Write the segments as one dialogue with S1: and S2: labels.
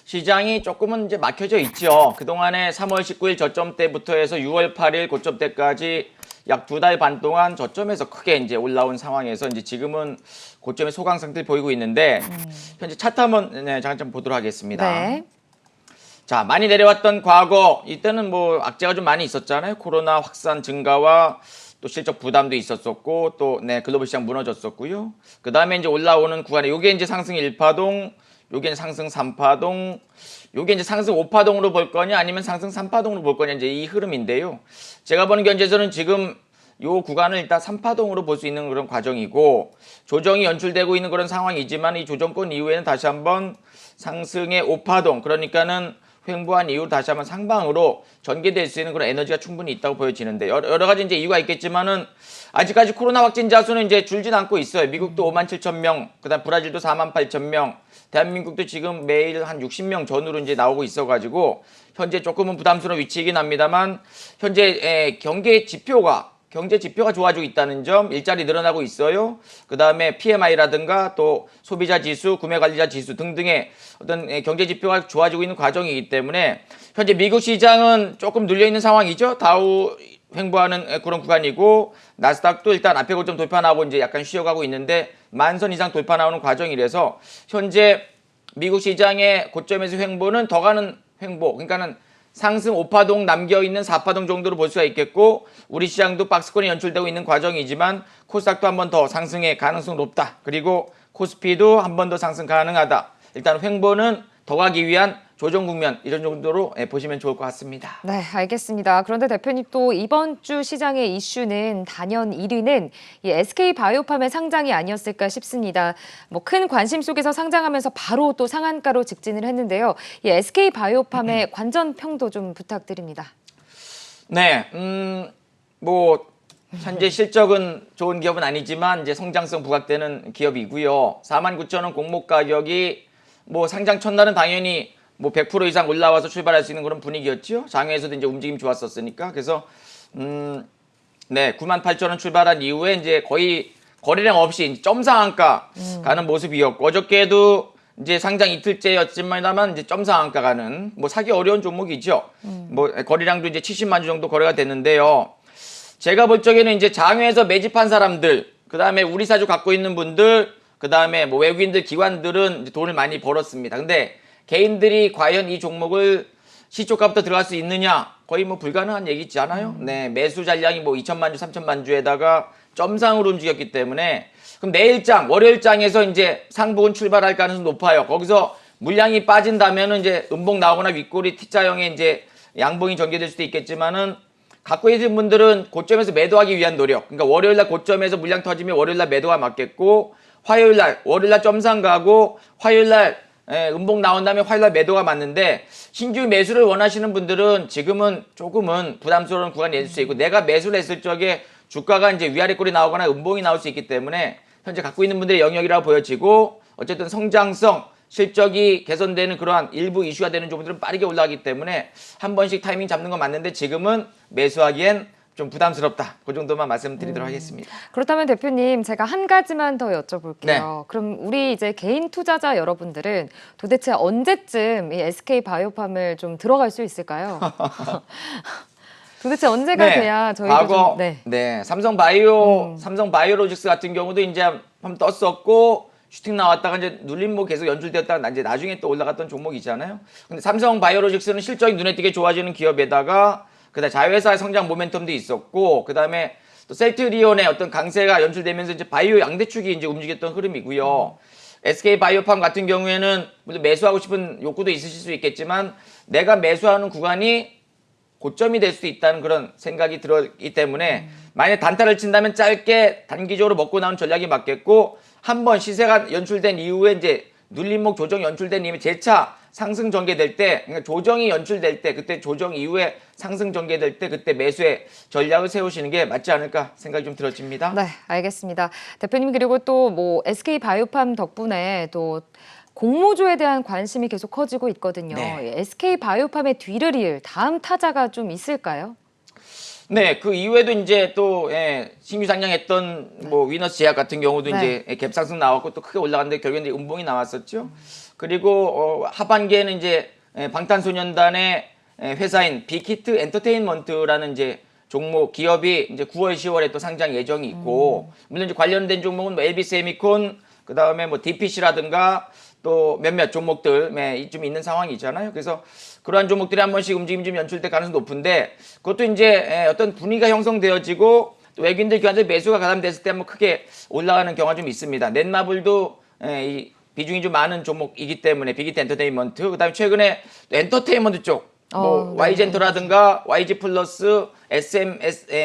S1: 시장이 조금은 이제 막혀져 있죠. 그동안에 3월 19일 저점 때부터 해서 6월 8일 고점 때까지 약 2달 반 동안 저점에서 크게 이제 올라온 상황에서 이제 지금은 고점의 소강 상태를 보이고 있는데 현재 차트 한번 잠깐 보도록 하겠습니다.
S2: 네.
S1: 자, 많이 내려왔던 과거 이때는 뭐 악재가 좀 많이 있었잖아요. 코로나 확산 증가와 또 실적 부담도 있었었고 또 글로벌 시장 무너졌었고요. 그 다음에 이제 올라오는 구간에 요게 이제 상승 1파동, 요게 상승 3파동, 요게 이제 상승 5파동으로 볼 거냐 아니면 상승 3파동으로 볼 거냐 이제 이 흐름인데요. 제가 보는 견제에서는 지금 요 구간을 일단 3파동으로 볼 수 있는 그런 과정이고 조정이 연출되고 있는 그런 상황이지만 이 조정권 이후에는 다시 한번 상승의 5파동 그러니까는 횡보한 이후 다시 한번 상방으로 전개될 수 있는 그런 에너지가 충분히 있다고 보여지는데 여러 가지 이제 이유가 있겠지만은 아직까지 코로나 확진자 수는 이제 줄진 않고 있어요. 미국도 57,000명, 그다음 브라질도 48,000명, 대한민국도 지금 매일 한 60명 전후로 이제 나오고 있어가지고 현재 조금은 부담스러운 위치이긴 합니다만 현재 경제 지표가 좋아지고 있다는 점, 일자리 늘어나고 있어요. 그 다음에 PMI라든가 또 소비자 지수, 구매 관리자 지수 등등의 어떤 경제 지표가 좋아지고 있는 과정이기 때문에 현재 미국 시장은 조금 눌려있는 상황이죠. 다우 횡보하는 그런 구간이고 나스닥도 일단 앞에 고점 돌파 나오고 이제 약간 쉬어가고 있는데 만선 이상 돌파 나오는 과정이라서 현재 미국 시장의 고점에서 횡보는 더 가는 횡보, 그러니까는 상승 5파동 남겨있는 4파동 정도로 볼 수가 있겠고 우리 시장도 박스권이 연출되고 있는 과정이지만 코스닥도 한 번 더 상승의 가능성이 높다. 그리고 코스피도 한 번 더 상승 가능하다. 일단 횡보는 더 가기 위한 조정 국면 이런 정도로 보시면 좋을 것 같습니다.
S2: 네, 알겠습니다. 그런데 대표님 또 이번 주 시장의 이슈는 단연 1위는 이 SK바이오팜의 상장이 아니었을까 싶습니다. 뭐 큰 관심 속에서 상장하면서 바로 또 상한가로 직진을 했는데요. 이 SK바이오팜의 관전평도 좀 부탁드립니다.
S1: 네, 뭐 현재 실적은 좋은 기업은 아니지만 이제 성장성 부각되는 기업이고요. 49,000원 공모 가격이 뭐 상장 첫날은 당연히 뭐 100% 이상 올라와서 출발할 수 있는 그런 분위기였죠. 장외에서도 이제 움직임 좋았었으니까. 그래서 98,000원 출발한 이후에 이제 거의 거래량 없이 점상한가 가는 모습이었고 어저께도 이제 상장 이틀째였지만다만 이제 점상한가 가는 뭐 사기 어려운 종목이죠. 뭐 거래량도 이제 70만 주 정도 거래가 됐는데요. 제가 볼 적에는 이제 장외에서 매집한 사람들, 그 다음에 우리 사주 갖고 있는 분들, 그 다음에 뭐 외국인들, 기관들은 이제 돈을 많이 벌었습니다. 근데 개인들이 과연 이 종목을 시초가부터 들어갈 수 있느냐? 거의 뭐 불가능한 얘기 있지 않아요? 네, 매수 잔량이 뭐 2천만 주, 3천만 주에다가 점상으로 움직였기 때문에 그럼 내일장, 월요일장에서 이제 상복은 출발할 가능성이 높아요. 거기서 물량이 빠진다면은 이제 음봉 나오거나 윗꼬리 T자형의 이제 양봉이 전개될 수도 있겠지만은 갖고 있는 분들은 고점에서 매도하기 위한 노력. 그러니까 월요일날 고점에서 물량 터지면 월요일날 매도가 맞겠고 화요일날, 월요일날 점상 가고 화요일날 음봉 나온 다음에 화요일날 매도가 맞는데 신규 매수를 원하시는 분들은 지금은 조금은 부담스러운 구간이 될 수 있고 내가 매수를 했을 적에 주가가 이제 위아래 꼴이 나오거나 음봉이 나올 수 있기 때문에 현재 갖고 있는 분들의 영역이라고 보여지고 어쨌든 성장성, 실적이 개선되는 그러한 일부 이슈가 되는 종목들은 빠르게 올라가기 때문에 한 번씩 타이밍 잡는 건 맞는데 지금은 매수하기엔 좀 부담스럽다. 그 정도만 말씀드리도록 하겠습니다.
S2: 그렇다면 대표님 제가 한 가지만 더 여쭤볼게요.
S1: 네.
S2: 그럼 우리 이제 개인 투자자 여러분들은 도대체 언제쯤 이 SK바이오팜을 좀 들어갈 수 있을까요? 도대체 언제가 돼야 저희도
S1: 과거
S2: 좀
S1: 삼성바이오로직스 같은 경우도 이제 한번 떴었고 슈팅 나왔다가 이제 눌림목 계속 연출되었다가 이제 나중에 또 올라갔던 종목이잖아요. 근데 삼성바이오로직스는 실적이 눈에 띄게 좋아지는 기업에다가 그다음 자회사의 성장 모멘텀도 있었고 그다음에 또 셀트리온의 어떤 강세가 연출되면서 이제 바이오 양대축이 이제 움직였던 흐름이고요. SK바이오팜 같은 경우에는 물론 매수하고 싶은 욕구도 있으실 수 있겠지만 내가 매수하는 구간이 고점이 될 수도 있다는 그런 생각이 들었기 때문에 만약에 단타를 친다면 짧게 단기적으로 먹고 나온 전략이 맞겠고 한번 시세가 연출된 이후에 이제 눌림목 조정 연출된 이후에 재차 상승 전개될 때 그러니까 조정이 연출될 때 그때 조정 이후에 상승 전개될 때 그때 매수의 전략을 세우시는 게 맞지 않을까 생각이 좀 들어집니다.
S2: 네, 알겠습니다. 대표님 그리고 또 뭐 SK바이오팜 덕분에 또 공모주에 대한 관심이 계속 커지고 있거든요.
S1: 네.
S2: SK바이오팜의 뒤를 이을 다음 타자가 좀 있을까요?
S1: 네, 그 이후에도 이제 또 신규 상장했던 뭐 위너스 제약 같은 경우도
S2: 네.
S1: 이제 갭 상승 나왔고 또 크게 올라갔는데 결국엔 이제 음봉이 나왔었죠. 그리고 하반기에는 이제 방탄소년단의 회사인 빅히트 엔터테인먼트라는 이제 종목 기업이 이제 9월, 10월에 또 상장 예정이 있고 물론 이제 관련된 종목은 뭐 LB 세미콘 그다음에 뭐 DPC라든가 또 몇몇 종목들 좀 있는 상황이잖아요. 그래서 그러한 종목들이 한 번씩 움직임이 좀 연출될 가능성이 높은데 그것도 이제 어떤 분위기가 형성되어지고 또 외국인들 기관들 매수가 가담됐을 때 한번 크게 올라가는 경우가 좀 있습니다. 넷마블도 이 비중이 좀 많은 종목이기 때문에 빅히트 엔터테인먼트 그다음에 최근에 또 엔터테인먼트 쪽 뭐
S2: 네.
S1: Y젠터라든가 YG 플러스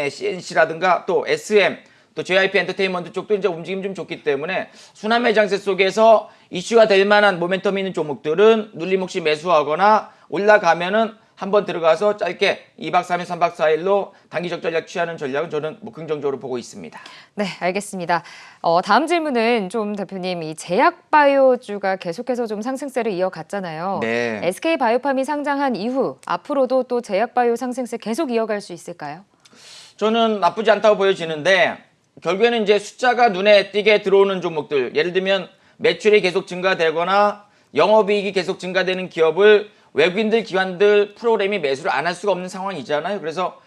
S1: CNC라든가 또 SM 또 JYP 엔터테인먼트 쪽도 이제 움직임 좀 좋기 때문에 순환매 장세 속에서 이슈가 될 만한 모멘텀 있는 종목들은 눌림없이 매수하거나 올라가면은 한번 들어가서 짧게 2박 3일, 3박 4일로 단기적 전략 취하는 전략은 저는 뭐 긍정적으로 보고 있습니다.
S2: 네, 알겠습니다. 다음 질문은 좀 대표님, 이 제약바이오주가 계속해서 좀 상승세를 이어갔잖아요.
S1: 네.
S2: SK바이오팜이 상장한 이후 앞으로도 또 제약바이오 상승세 계속 이어갈 수 있을까요?
S1: 저는 나쁘지 않다고 보여지는데 결국에는 이제 숫자가 눈에 띄게 들어오는 종목들 예를 들면 매출이 계속 증가되거나 영업이익이 계속 증가되는 기업을 외국인들 기관들 프로그램이 매수를 안 할 수가 없는 상황이잖아요. 그래서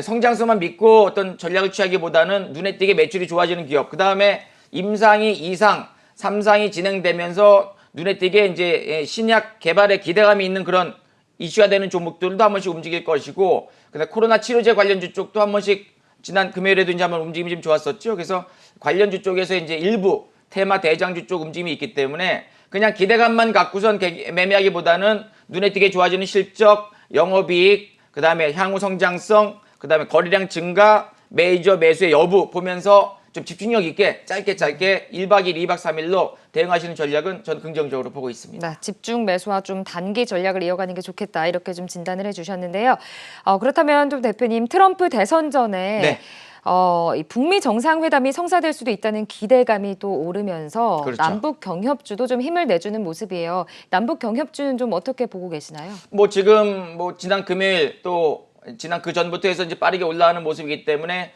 S1: 성장성만 믿고 어떤 전략을 취하기보다는 눈에 띄게 매출이 좋아지는 기업 그 다음에 임상이 2상, 3상이 진행되면서 눈에 띄게 이제 신약 개발에 기대감이 있는 그런 이슈가 되는 종목들도 한 번씩 움직일 것이고 그다음에 코로나 치료제 관련주 쪽도 한 번씩 지난 금요일에도 이제 한번 움직임이 좀 좋았었죠. 그래서 관련주 쪽에서 이제 일부 테마 대장주 쪽 움직임이 있기 때문에 그냥 기대감만 갖고선 매매하기보다는 눈에 띄게 좋아지는 실적, 영업이익, 그 다음에 향후 성장성, 그 다음에 거래량 증가, 메이저 매수의 여부 보면서 좀 집중력 있게 짧게 1박 2일, 2박 3일로 대응하시는 전략은 전 긍정적으로 보고 있습니다.
S2: 네, 집중 매수와 좀 단기 전략을 이어가는 게 좋겠다 이렇게 좀 진단을 해주셨는데요. 그렇다면 또 대표님 트럼프 대선 전에
S1: 네.
S2: 이 북미 정상회담이 성사될 수도 있다는 기대감이 또 오르면서
S1: 그렇죠.
S2: 남북 경협주도 좀 힘을 내주는 모습이에요. 남북 경협주는 좀 어떻게 보고 계시나요?
S1: 뭐 지금 뭐 지난 금요일 또 지난 그 전부터 해서 이제 빠르게 올라가는 모습이기 때문에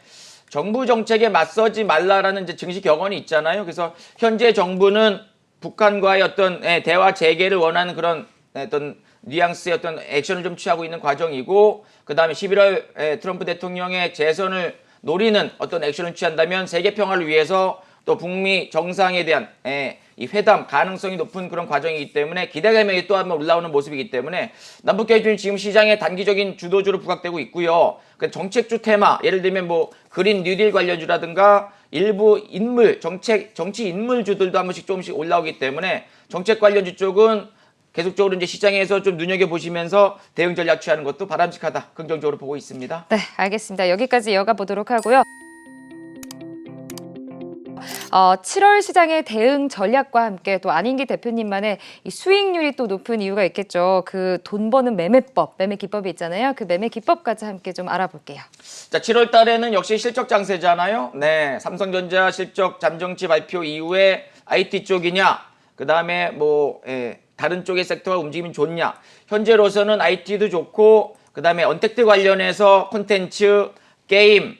S1: 정부 정책에 맞서지 말라라는 이제 증시 격언이 있잖아요. 그래서 현재 정부는 북한과의 어떤 대화 재개를 원하는 그런 어떤 뉘앙스의 어떤 액션을 좀 취하고 있는 과정이고 그 다음에 11월 트럼프 대통령의 재선을 노리는 어떤 액션을 취한다면 세계 평화를 위해서 또 북미 정상에 대한 이 회담 가능성이 높은 그런 과정이기 때문에 기대감이 또 한번 올라오는 모습이기 때문에 남북경협주는 지금 시장의 단기적인 주도주로 부각되고 있고요. 그 정책주 테마 예를 들면 뭐 그린 뉴딜 관련주라든가 일부 인물 정치 인물주들도 한 번씩 조금씩 올라오기 때문에 정책 관련주 쪽은 계속적으로 이제 시장에서 좀 눈여겨보시면서 대응 전략 취하는 것도 바람직하다. 긍정적으로 보고 있습니다.
S2: 네, 알겠습니다. 여기까지 이어가 보도록 하고요. 7월 시장의 대응 전략과 함께 또 안인기 대표님만의 이 수익률이 또 높은 이유가 있겠죠. 그 돈 버는 매매법, 매매 기법이 있잖아요. 그 매매 기법까지 함께 좀 알아볼게요.
S1: 자, 7월 달에는 역시 실적 장세잖아요. 네, 삼성전자 실적 잠정치 발표 이후에 IT 쪽이냐, 그 다음에 뭐 다른 쪽의 섹터가 움직임이 좋냐. 현재로서는 IT도 좋고, 그 다음에 언택트 관련해서 콘텐츠, 게임,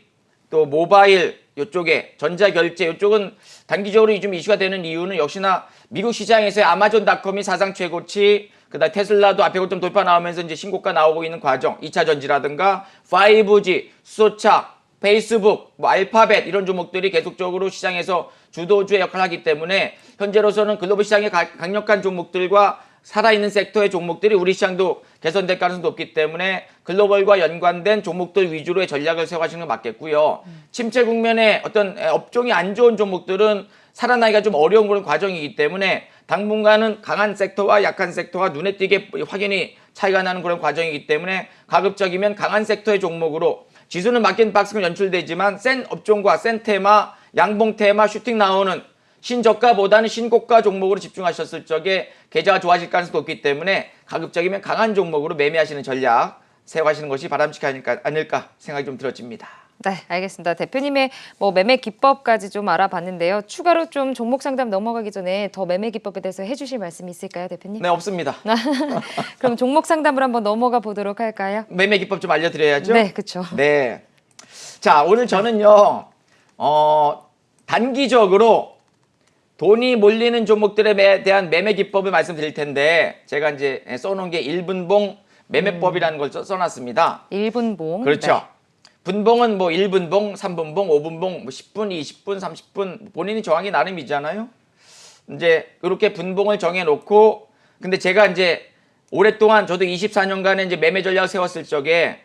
S1: 또 모바일 이쪽에 전자결제 이쪽은 단기적으로 좀 이슈가 되는 이유는 역시나 미국 시장에서의 아마존닷컴이 사상 최고치 그다음 테슬라도 앞에 좀 돌파 나오면서 이제 신고가 나오고 있는 과정 2차 전지라든가 5G, 수소차, 페이스북, 뭐 알파벳 이런 종목들이 계속적으로 시장에서 주도주의 역할을 하기 때문에 현재로서는 글로벌 시장의 강력한 종목들과 살아있는 섹터의 종목들이 우리 시장도 개선될 가능성이 높기 때문에 글로벌과 연관된 종목들 위주로의 전략을 세워가시는 건 맞겠고요. 침체 국면에 어떤 업종이 안 좋은 종목들은 살아나기가 좀 어려운 그런 과정이기 때문에 당분간은 강한 섹터와 약한 섹터가 눈에 띄게 확연히 차이가 나는 그런 과정이기 때문에 가급적이면 강한 섹터의 종목으로 지수는 막힌 박스가 연출되지만 센 업종과 센 테마, 양봉 테마, 슈팅 나오는 신저가보다는 신고가 종목으로 집중하셨을 적에 계좌가 좋아질 가능성이 높기 때문에 가급적이면 강한 종목으로 매매하시는 전략 세워가시는 것이 바람직하지 않을까 생각이 좀 들어집니다.
S2: 네, 알겠습니다. 대표님의 뭐 매매 기법까지 좀 알아봤는데요. 추가로 좀 종목 상담 넘어가기 전에 더 매매 기법에 대해서 해주실 말씀이 있을까요, 대표님?
S1: 네, 없습니다.
S2: 그럼 종목 상담으로 한번 넘어가 보도록 할까요?
S1: 매매 기법 좀 알려드려야죠.
S2: 네, 그렇죠.
S1: 네. 자, 오늘 저는요, 단기적으로 돈이 몰리는 종목들에 대한 매매 기법을 말씀드릴 텐데, 제가 이제 써놓은 게 1분봉 매매법이라는 걸 써놨습니다.
S2: 1분봉.
S1: 그렇죠. 분봉은 뭐 1분봉, 3분봉, 5분봉, 뭐 10분, 20분, 30분 본인이 정하기 나름이잖아요. 이제 이렇게 분봉을 정해놓고 근데 제가 이제 오랫동안 저도 24년간의 이제 매매 전략을 세웠을 적에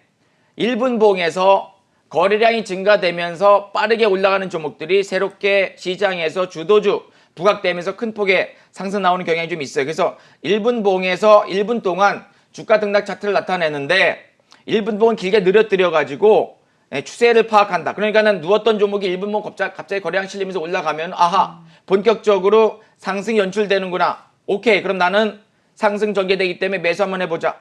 S1: 1분봉에서 거래량이 증가되면서 빠르게 올라가는 종목들이 새롭게 시장에서 주도주 부각되면서 큰 폭의 상승 나오는 경향이 좀 있어요. 그래서 1분봉에서 1분 동안 주가 등락 차트를 나타내는데 1분봉은 길게 늘어뜨려 가지고 추세를 파악한다. 그러니까는 누웠던 종목이 1분봉 갑자기 거래량 실리면서 올라가면 아하 본격적으로 상승이 연출되는구나. 오케이 그럼 나는 상승 전개되기 때문에 매수 한번 해보자.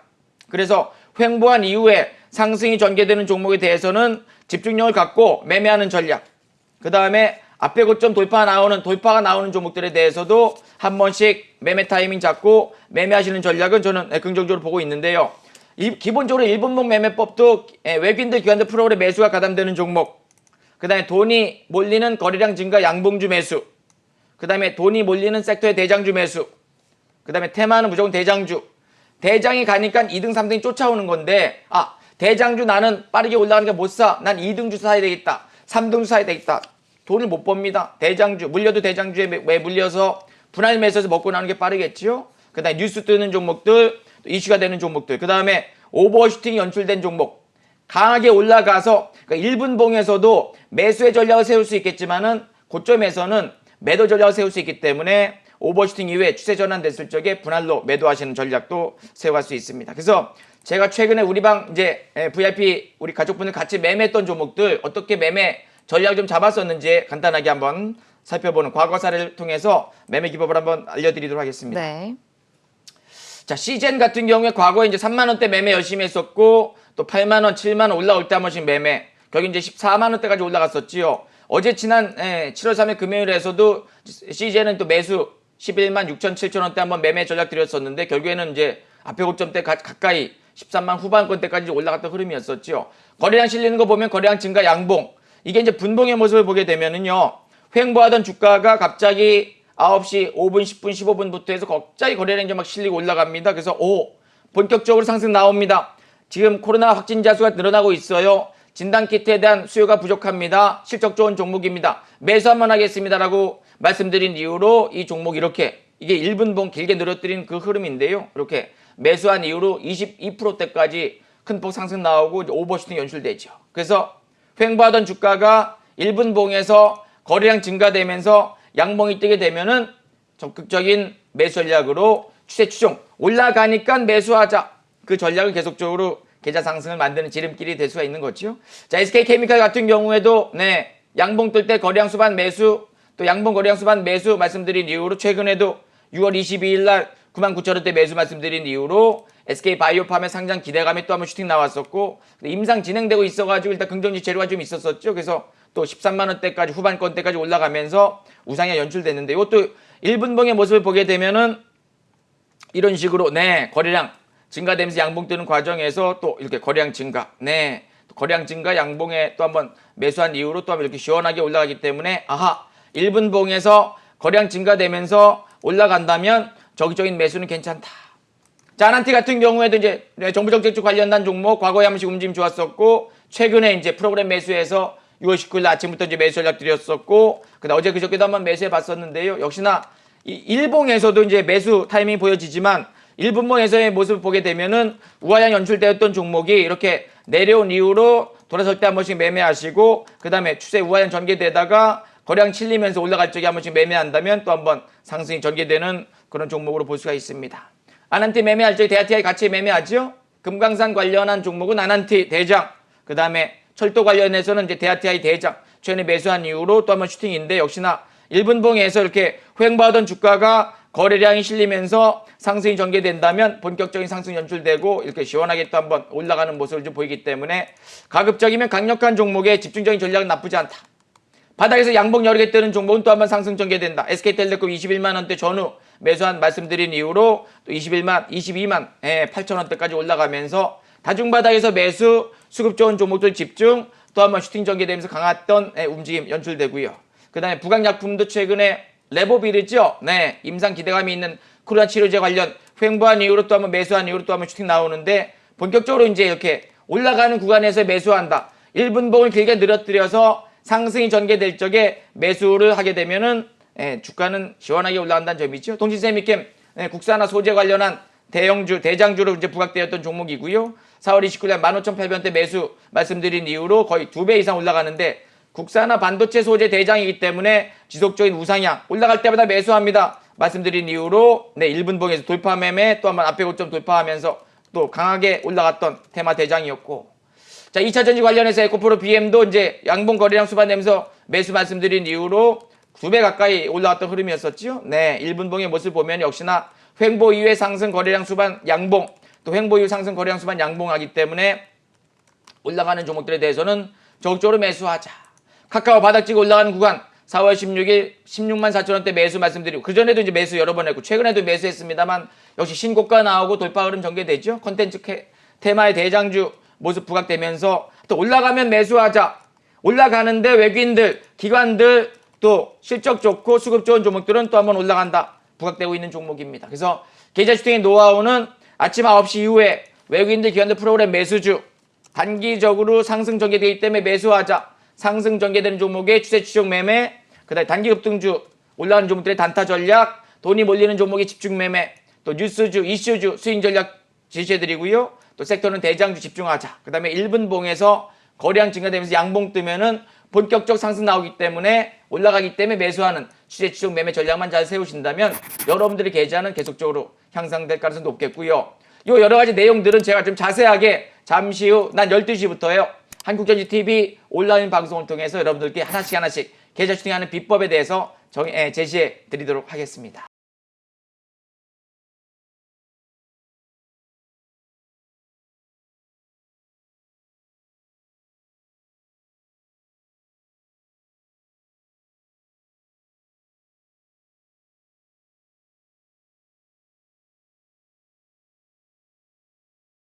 S1: 그래서 횡보한 이후에 상승이 전개되는 종목에 대해서는 집중력을 갖고 매매하는 전략. 그 다음에 앞에 고점 돌파가 나오는 종목들에 대해서도 한 번씩 매매 타이밍 잡고 매매하시는 전략은 저는 긍정적으로 보고 있는데요. 기본적으로 1분봉 매매법도 외국인들 기관들 프로그램 매수가 가담되는 종목. 그 다음에 돈이 몰리는 거래량 증가 양봉주 매수. 그 다음에 돈이 몰리는 섹터의 대장주 매수. 그 다음에 테마는 무조건 대장주. 대장이 가니까 2등, 3등이 쫓아오는 건데 대장주 나는 빠르게 올라가니까 못 사. 난 2등주 사야 되겠다. 3등주 사야 되겠다. 돈을 못 법니다. 대장주. 물려도 대장주에 왜 물려서 분할 매수해서 먹고 나오는 게 빠르겠지요. 그 다음에 뉴스 뜨는 종목들, 이슈가 되는 종목들. 그 다음에 오버슈팅이 연출된 종목. 강하게 올라가서 그러니까 1분봉에서도 매수의 전략을 세울 수 있겠지만은 고점에서는 매도 전략을 세울 수 있기 때문에 오버슈팅 이후에 추세 전환됐을 적에 분할로 매도하시는 전략도 세워갈 수 있습니다. 그래서 제가 최근에 우리 방 이제 VIP 우리 가족분들 같이 매매했던 종목들 어떻게 매매 전략을 좀 잡았었는지 간단하게 한번 살펴보는 과거 사례를 통해서 매매 기법을 한번 알려드리도록 하겠습니다.
S2: 네.
S1: 자, 시젠 같은 경우에 과거에 이제 3만 원대 매매 열심히 했었고 또 8만 원, 7만 원 올라올 때 한 번씩 매매. 결국 이제 14만 원대까지 올라갔었지요. 어제 지난 7월 3일 금요일에서도 시젠은 또 매수 11만 6천 7천 원대 한번 매매 전략 드렸었는데 결국에는 이제 앞에 고점대 가까이 13만 후반권대까지 올라갔던 흐름이었었죠. 거래량 실리는 거 보면 거래량 증가 양봉. 이게 이제 분봉의 모습을 보게 되면은요. 횡보하던 주가가 갑자기 9시 5분, 10분, 15분부터 해서 갑자기 거래량이 막 실리고 올라갑니다. 그래서 본격적으로 상승 나옵니다. 지금 코로나 확진자 수가 늘어나고 있어요. 진단키트에 대한 수요가 부족합니다. 실적 좋은 종목입니다. 매수 한번 하겠습니다라고 말씀드린 이후로 이 종목 이게 1분봉 길게 늘어뜨린 그 흐름인데요. 이렇게 매수한 이후로 22%대까지 큰 폭 상승 나오고 이제 오버슈팅 연출되죠. 그래서 횡보하던 주가가 1분봉에서 거래량 증가되면서 양봉이 뜨게 되면은 적극적인 매수 전략으로 추세 추종 올라가니까 매수하자. 그 전략을 계속적으로 계좌 상승을 만드는 지름길이 될 수가 있는 거죠. 자, SK케미칼 같은 경우에도 양봉 뜰 때 거래량 수반 매수 또 양봉 거래량 수반 매수 말씀드린 이후로 최근에도 6월 22일 날 99,000원대 매수 말씀드린 이후로 SK바이오팜의 상장 기대감이 또 한번 슈팅 나왔었고 임상 진행되고 있어가지고 일단 긍정적 재료가 좀 있었었죠. 그래서 또 13만 원대까지 후반권대까지 올라가면서 우상이 연출됐는데 이것도 1분봉의 모습을 보게 되면은 이런 식으로 거래량 증가되면서 양봉 뜨는 과정에서 또 이렇게 거래량 증가 거래량 증가 양봉에 또 한번 매수한 이후로 또 한번 이렇게 시원하게 올라가기 때문에 1분봉에서 거래량 증가되면서 올라간다면 적극적인 매수는 괜찮다. 자, 아난티 같은 경우에도 이제 정부 정책 관련한 종목 과거에 한 번씩 움직임 좋았었고 최근에 이제 프로그램 매수해서 6월 19일 아침부터 이제 매수 전략 드렸었고 그다음 어제 그저께도 한번 매수해 봤었는데요. 역시나 일봉에서도 이제 매수 타이밍이 보여지지만 1분봉에서의 모습을 보게 되면은 우하향 연출되었던 종목이 이렇게 내려온 이후로 돌아설 때 한 번씩 매매하시고 그다음에 추세 우하향 전개되다가 거래량 칠리면서 올라갈 적에 한 번씩 매매한다면 또 한번 상승이 전개되는 그런 종목으로 볼 수가 있습니다. 아난티 매매할 적에 대아티아이 같이 매매하죠. 금강산 관련한 종목은 아난티 대장, 그 다음에 철도 관련해서는 이제 대아티아이 대장 최근에 매수한 이후로 또 한번 슈팅인데 역시나 1분봉에서 이렇게 횡보하던 주가가 거래량이 실리면서 상승이 전개된다면 본격적인 상승 연출되고 이렇게 시원하게 또 한번 올라가는 모습을 좀 보이기 때문에 가급적이면 강력한 종목에 집중적인 전략은 나쁘지 않다. 바닥에서 양봉 여러 개 뜨는 종목은 또 한번 상승 전개된다. SK텔레콤 21만 원대 전후 매수한 말씀드린 이후로 또 22만 8천 원대까지 올라가면서 다중바닥에서 매수, 수급 좋은 종목들 집중, 또 한 번 슈팅 전개되면서 강했던 움직임 연출되고요. 그 다음에 부강약품도 최근에 레보빌이죠. 네, 임상 기대감이 있는 코로나 치료제 관련 횡보한 이후로 또 한 번 매수한 이후로 또 한 번 슈팅 나오는데 본격적으로 이제 이렇게 올라가는 구간에서 매수한다. 1분봉을 길게 늘어뜨려서 상승이 전개될 적에 매수를 하게 되면은 주가는 시원하게 올라간다는 점이죠. 동신세미캠 국산화 소재 관련한 대장주로 이제 부각되었던 종목이고요. 4월 29일 15,800원대 매수 말씀드린 이후로 거의 2배 이상 올라가는데 국산화 반도체 소재 대장이기 때문에 지속적인 우상향 올라갈 때마다 매수합니다. 말씀드린 이후로 1분봉에서 돌파 매매 또 한번 앞에 고점 돌파하면서 또 강하게 올라갔던 테마 대장이었고 자 2차전지 관련해서 에코프로 BM도 이제 양봉 거래량 수반되면서 매수 말씀드린 이후로 2배 가까이 올라왔던 흐름이었었죠. 네, 1분봉의 모습을 보면 역시나 횡보 이후에 상승 거래량 수반 양봉 또 횡보 이후 상승 거래량 수반 양봉하기 때문에 올라가는 종목들에 대해서는 적극적으로 매수하자. 카카오 바닥지고 올라가는 구간 4월 16일 16만 4천원대 매수 말씀드리고 그전에도 이제 매수 여러 번 했고 최근에도 매수했습니다만 역시 신고가 나오고 돌파 흐름 전개되죠. 콘텐츠 테마의 대장주 모습 부각되면서 또 올라가면 매수하자. 올라가는데 외국인들, 기관들 또 실적 좋고 수급 좋은 종목들은 또 한번 올라간다. 부각되고 있는 종목입니다. 그래서 계좌 슈팅의 노하우는 아침 9시 이후에 외국인들, 기관들 프로그램 매수주 단기적으로 상승 전개되기 때문에 매수하자. 상승 전개되는 종목의 추세 추적 매매, 그다음에 단기 급등주 올라가는 종목들의 단타 전략, 돈이 몰리는 종목의 집중 매매, 또 뉴스주, 이슈주 스윙 전략 제시해드리고요. 또 섹터는 대장주 집중하자. 그다음에 1분봉에서 거래량 증가되면서 양봉 뜨면은 본격적 상승 나오기 때문에 올라가기 때문에 매수하는 추세 추적 매매 전략만 잘 세우신다면 여러분들의 계좌는 계속적으로 향상될 가능성이 높겠고요. 요 여러 가지 내용들은 제가 좀 자세하게 잠시 후 난 12시부터요. 한국전지 TV 온라인 방송을 통해서 여러분들께 하나씩 계좌 슈팅하는 비법에 대해서 제시해 드리도록 하겠습니다.